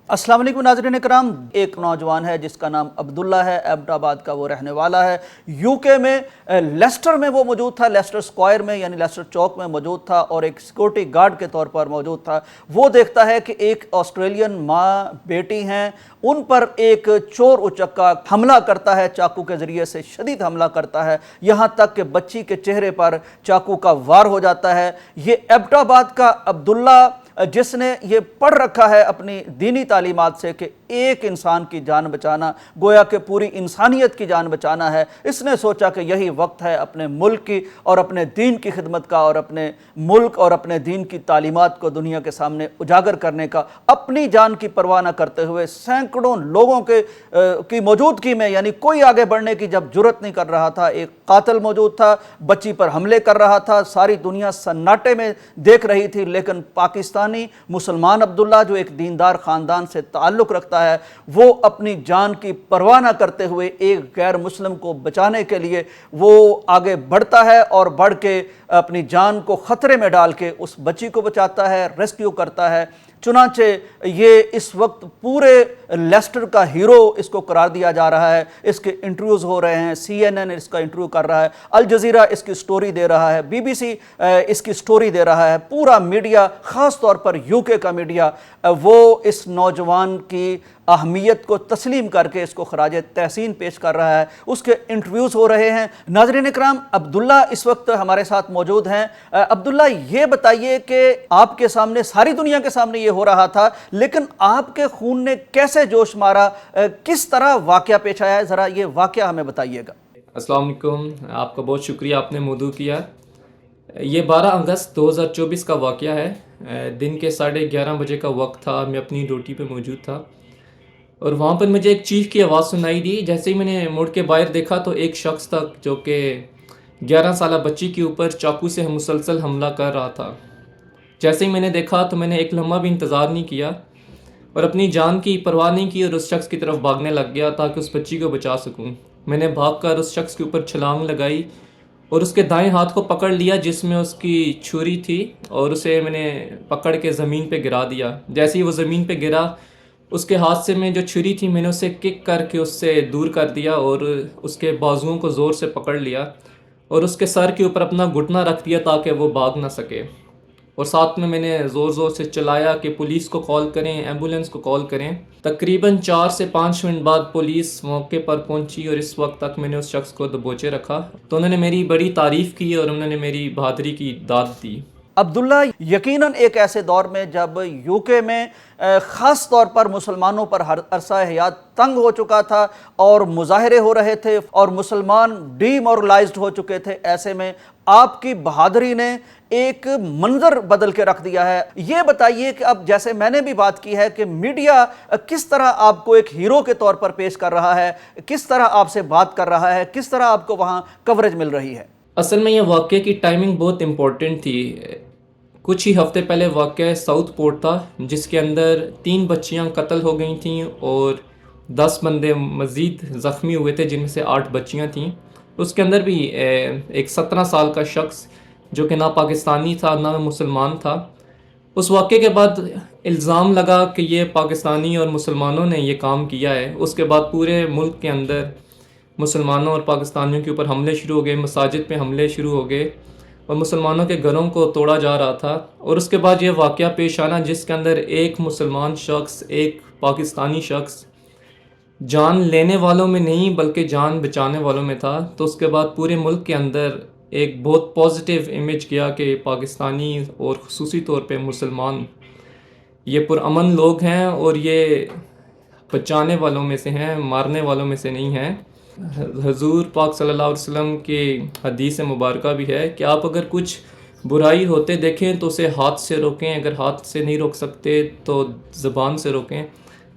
अस्सलाम वालेकुम नाज़रीन इकराम। एक नौजवान है जिसका नाम अब्दुल्ला है, एबटाबाद का वो रहने वाला है। यूके में लेस्टर में वो मौजूद था, लेस्टर स्क्वायर में यानी लेस्टर चौक में मौजूद था और एक सिक्योरिटी गार्ड के तौर पर मौजूद था। वो देखता है कि एक ऑस्ट्रेलियन माँ बेटी हैं, उन पर एक चोर उचक्का हमला करता है, चाकू के ज़रिए से शदीद हमला करता है, यहाँ तक कि बच्ची के चेहरे पर चाकू का वार हो जाता है। ये एबटाबाद का अब्दुल्ला जिसने ये पढ़ रखा है अपनी दीनी तालीमात से कि एक इंसान की जान बचाना गोया कि पूरी इंसानियत की जान बचाना है, इसने सोचा कि यही वक्त है अपने मुल्क की और अपने दीन की खिदमत का और अपने मुल्क और अपने दीन की तालीमात को दुनिया के सामने उजागर करने का। अपनी जान की परवाह न करते हुए सैकड़ों लोगों की मौजूदगी में, यानी कोई आगे बढ़ने की जब जुर्रत नहीं कर रहा था, एक कातिल मौजूद था, बच्ची पर हमले कर रहा था, सारी दुनिया सन्नाटे में देख रही थी, लेकिन पाकिस्तानी मुसलमान अब्दुल्ला जो एक दीनदार ख़ानदान से ताल्लुक़ रखता है, वो अपनी जान की परवाह न करते हुए एक गैर मुस्लिम को बचाने के लिए वो आगे बढ़ता है और बढ़ के अपनी जान को ख़तरे में डाल के उस बच्ची को बचाता है, रेस्क्यू करता है। चुनांचे ये इस वक्त पूरे लेस्टर का हीरो इसको करार दिया जा रहा है। इसके इंटरव्यूज़ हो रहे हैं, CNN इसका इंटरव्यू कर रहा है, अल जज़ीरा इसकी स्टोरी दे रहा है, BBC इसकी स्टोरी दे रहा है। पूरा मीडिया, ख़ास तौर पर UK का मीडिया, वो इस नौजवान की अहमियत को तस्लीम करके इसको खराज तहसीन पेश कर रहा है। उसके इंटरव्यूज़ हो रहे हैं। नाज़रीन इकराम, अब्दुल्ला इस वक्त हमारे साथ मौजूद हैं। अब्दुल्ला, ये बताइए कि आपके सामने, सारी दुनिया के सामने ये हो रहा था, लेकिन आपके खून ने कैसे जोश मारा, किस तरह वाक़या पेश आया है, ज़रा ये वाक़या हमें बताइएगा। अस्सलाम वालेकुम, आपका बहुत शुक्रिया, आपने मौजू किया। ये 12 अगस्त 2024 का वाक़या है। दिन के 11:30 बजे का वक्त था। मैं अपनी ड्यूटी पे मौजूद था और वहाँ पर मुझे एक चीख की आवाज़ सुनाई दी। जैसे ही मैंने मुड़ के बाहर देखा तो एक शख्स था जो कि 11 साला बच्ची के ऊपर चाकू से मुसलसल हमला कर रहा था। जैसे ही मैंने देखा तो मैंने एक लम्हा भी इंतज़ार नहीं किया और अपनी जान की परवाह नहीं की और उस शख्स की तरफ भागने लग गया ताकि उस बच्ची को बचा सकूं। मैंने भागकर उस शख्स के ऊपर छलांग लगाई और उसके दाएं हाथ को पकड़ लिया जिसमें उसकी छुरी थी और उसे मैंने पकड़ के ज़मीन पे गिरा दिया। जैसे ही वो ज़मीन पे गिरा, उसके हाथ से में जो छुरी थी मैंने उसे किक करके उससे दूर कर दिया और उसके बाजुओं को ज़ोर से पकड़ लिया और उसके सर के ऊपर अपना घुटना रख दिया ताकि वो भाग ना सके। और साथ में मैंने ज़ोर ज़ोर से चिल्लाया कि पुलिस को कॉल करें, एम्बुलेंस को कॉल करें। तकरीबन 4 से 5 मिनट बाद पुलिस मौके पर पहुंची और इस वक्त तक मैंने उस शख्स को दबोचे रखा। तो उन्होंने मेरी बड़ी तारीफ़ की और उन्होंने मेरी बहादुरी की दाद दी। अब्दुल्ला, यकीनन एक ऐसे दौर में जब यूके में ख़ास तौर पर मुसलमानों पर हर अरसा हयात तंग हो चुका था और मुजाहरे हो रहे थे और मुसलमान डीमोरलाइज्ड हो चुके थे, ऐसे में आपकी बहादुरी ने एक मंजर बदल के रख दिया है। ये बताइए कि अब जैसे मैंने भी बात की है कि मीडिया किस तरह आपको एक हीरो के तौर पर पेश कर रहा है, किस तरह आपसे बात कर रहा है, किस तरह आपको वहाँ कवरेज मिल रही है। असल में यह वाक़े की टाइमिंग बहुत इम्पोर्टेंट थी। कुछ ही हफ्ते पहले वाक़या साउथ पोर्ट था जिसके अंदर 3 बच्चियां कत्ल हो गई थीं और 10 बंदे मज़ीद ज़ख्मी हुए थे जिनमें से 8 बच्चियां थीं। उसके अंदर भी एक 17 साल का शख्स जो कि ना पाकिस्तानी था ना मुसलमान था। उस वाक़े के बाद इल्ज़ाम लगा कि ये पाकिस्तानी और मुसलमानों ने ये काम किया है। उसके बाद पूरे मुल्क के अंदर मुसलमानों और पाकिस्तानियों के ऊपर हमले शुरू हो गए, मसाजिद पे हमले शुरू हो गए और मुसलमानों के घरों को तोड़ा जा रहा था। और उसके बाद ये वाक़या पेश आना जिसके अंदर एक मुसलमान शख्स, एक पाकिस्तानी शख्स जान लेने वालों में नहीं बल्कि जान बचाने वालों में था। तो उसके बाद पूरे मुल्क के अंदर एक बहुत पॉजिटिव इमेज गया कि पाकिस्तानी और ख़ुसूसी तौर पे मुसलमान ये पुरअमन लोग हैं और ये बचाने वालों में से हैं, मारने वालों में से नहीं हैं। हजूर पाक सल्लल्लाहु अलैहि वसल्लम की हदीस मुबारक भी है कि आप अगर कुछ बुराई होते देखें तो उसे हाथ से रोकें, अगर हाथ से नहीं रोक सकते तो ज़बान से रोकें,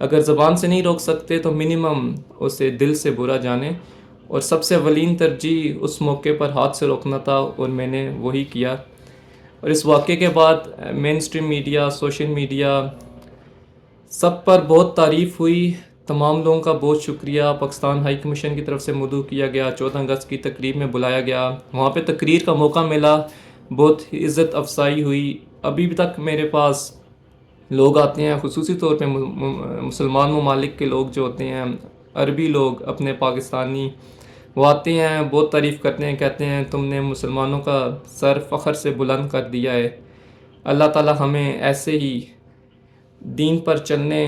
अगर ज़बान से नहीं रोक सकते तो मिनिमम उसे दिल से बुरा जाने। और सबसे अवलीन तरजीह उस मौके पर हाथ से रोकना था और मैंने वही किया। और इस वाक़े के बाद main stream media, social media, सब पर बहुत तारीफ़ हुई। तमाम लोगों का बहुत शुक्रिया। पाकिस्तान हाई कमीशन की तरफ से मदऊ किया गया, 14 अगस्त की तकरीब में बुलाया गया, वहाँ पे तकरीर का मौका मिला, बहुत इज़्ज़त अफसाई हुई। अभी तक मेरे पास لوگ آتے ہیں خصوصی طور پہ مسلمان ممالک کے لوگ جو ہوتے ہیں، عربی لوگ اپنے پاکستانی، وہ آتے ہیں، بہت تعریف کرتے ہیں، کہتے ہیں تم نے مسلمانوں کا سر فخر سے بلند کر دیا ہے۔ اللہ تعالی ہمیں ایسے ہی دین پر چلنے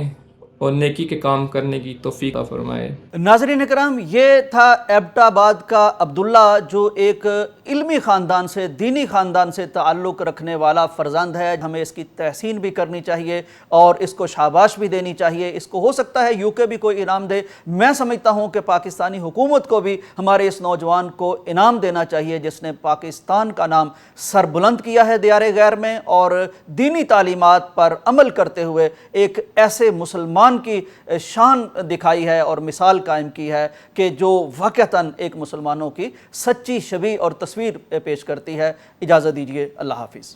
اور نیکی کے کام کرنے کی توفیق عطا فرمائے۔ ناظرین کرام، یہ تھا ایبٹ آباد کا عبداللہ، جو ایک علمی خاندان سے، دینی خاندان سے تعلق رکھنے والا فرزند ہے۔ ہمیں اس کی تحسین بھی کرنی چاہیے اور اس کو شاباش بھی دینی چاہیے۔ اس کو ہو سکتا ہے یو کے بھی کوئی انعام دے۔ میں سمجھتا ہوں کہ پاکستانی حکومت کو بھی ہمارے اس نوجوان کو انعام دینا چاہیے، جس نے پاکستان کا نام سر بلند کیا ہے دیار غیر میں، اور دینی تعلیمات پر عمل کرتے ہوئے ایک ایسے مسلمان کی شان دکھائی ہے اور مثال قائم کی ہے کہ جو واقعتاً ایک مسلمانوں کی سچی شبیہ اور تصویر پیش کرتی ہے۔ اجازت دیجیے، اللہ حافظ۔